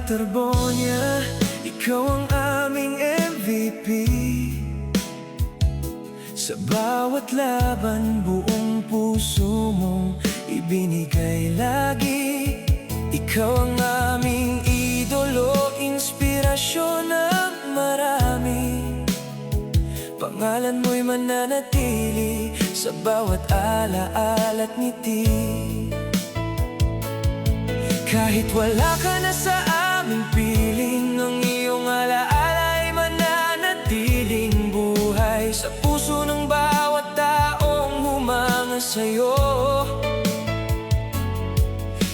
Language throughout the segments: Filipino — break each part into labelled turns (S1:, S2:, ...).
S1: Terbonia, ikaw ang aming MVP. Sa bawat laban, buong puso mong ibinigay lagi. Ikaw ang aming idolo, inspirasyon ng marami. Pangalan mo'y mananatili sa bawat alaala at ngiti. Kahit wala ka na sa aming piling, ang iyong alaala ay mananatiling buhay sa puso ng bawat taong humanga sa'yo.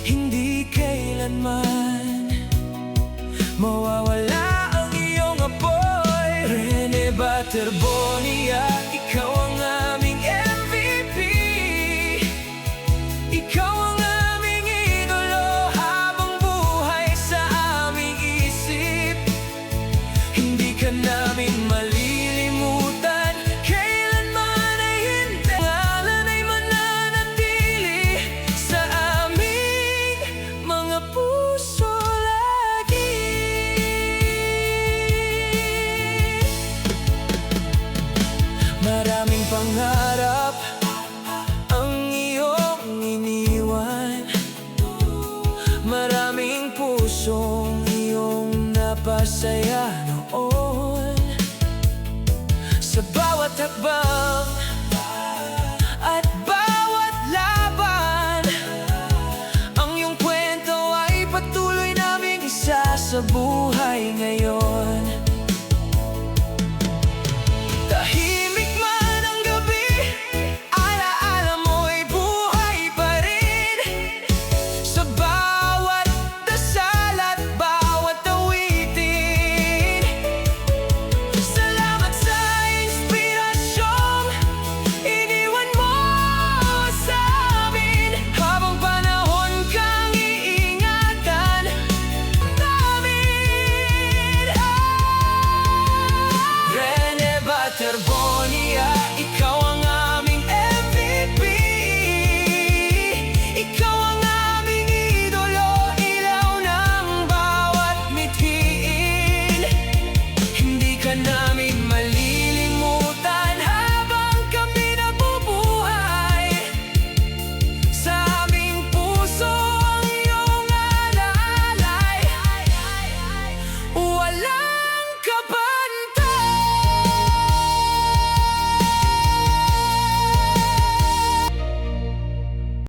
S1: Hindi kailanman mawawala ang iyong apoy. Rene Terbonia, ikaw ang aming MVP. Ikaw ang aming idolo habang buhay sa aming isip. Hindi ka namin malilimutan, kailanman ay hindi. Pangalan ay mananatili sa aming mga puso lagi. Maraming pangarap ang iyong iniwan, maraming pusong iyong napasaya noon. Sa bawat hakbang at bawat laban, ang iyong kwento ay patuloy naming isa sa buhay ngayon.